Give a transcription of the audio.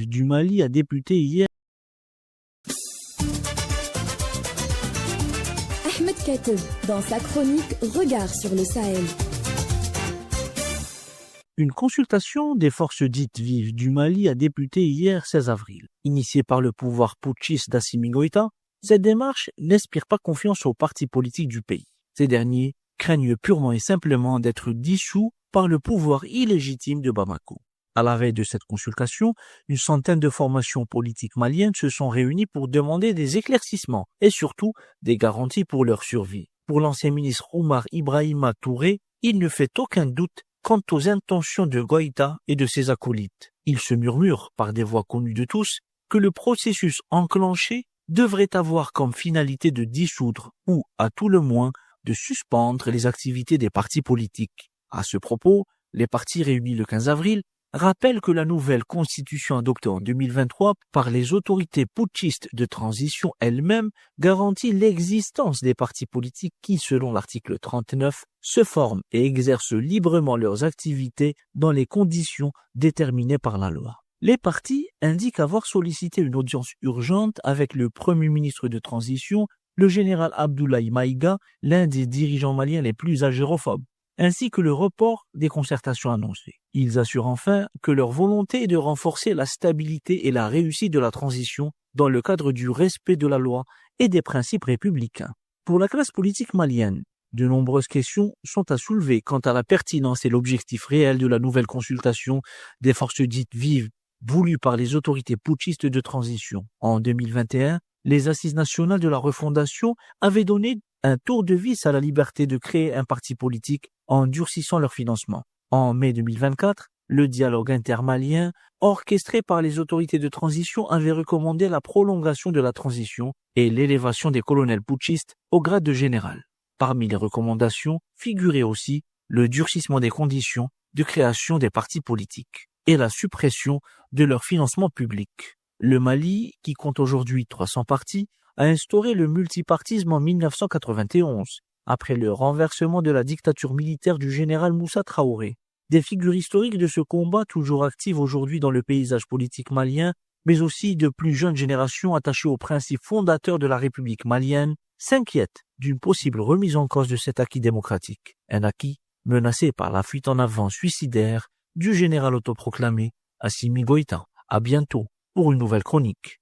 vives du Mali a débuté hier. Ahmed Kateb, dans sa chronique Regard sur le Sahel. Une consultation des forces dites vives du Mali a débuté hier 16 avril. Initiée par le pouvoir putschiste d'Assimi Goïta, cette démarche n'inspire pas confiance aux partis politiques du pays. Ces derniers craignent purement et simplement d'être dissous par le pouvoir illégitime de Bamako. À la veille de cette consultation, une centaine de formations politiques maliennes se sont réunies pour demander des éclaircissements et surtout des garanties pour leur survie. Pour l'ancien ministre Oumar Ibrahima Touré, il ne fait aucun doute quant aux intentions de Goïta et de ses acolytes. Il se murmure, par des voix connues de tous, que le processus enclenché devrait avoir comme finalité de dissoudre ou, à tout le moins, de suspendre les activités des partis politiques. À ce propos, les partis réunis le 15 avril rappellent que la nouvelle constitution adoptée en 2023 par les autorités putschistes de transition elles-mêmes garantit l'existence des partis politiques qui, selon l'article 39, se forment et exercent librement leurs activités dans les conditions déterminées par la loi. Les partis indiquent avoir sollicité une audience urgente avec le premier ministre de transition, le général Abdoulaye Maïga, l'un des dirigeants maliens les plus agérophobes, ainsi que le report des concertations annoncées. Ils assurent enfin que leur volonté est de renforcer la stabilité et la réussite de la transition dans le cadre du respect de la loi et des principes républicains. Pour la classe politique malienne, de nombreuses questions sont à soulever quant à la pertinence et l'objectif réel de la nouvelle consultation des forces dites vives voulues par les autorités putschistes de transition. En 2021, les Assises nationales de la refondation avaient donné un tour de vis à la liberté de créer un parti politique en durcissant leur financement. En mai 2024, le dialogue intermalien, orchestré par les autorités de transition, avait recommandé la prolongation de la transition et l'élévation des colonels putschistes au grade de général. Parmi les recommandations figurait aussi le durcissement des conditions de création des partis politiques et la suppression de leur financement public. Le Mali, qui compte aujourd'hui 300 partis, a instauré le multipartisme en 1991, après le renversement de la dictature militaire du général Moussa Traoré. Des figures historiques de ce combat, toujours actives aujourd'hui dans le paysage politique malien, mais aussi de plus jeunes générations attachées aux principes fondateurs de la République malienne, s'inquiètent d'une possible remise en cause de cet acquis démocratique. Un acquis menacé par la fuite en avant suicidaire du général autoproclamé Assimi Goïta. À bientôt pour une nouvelle chronique.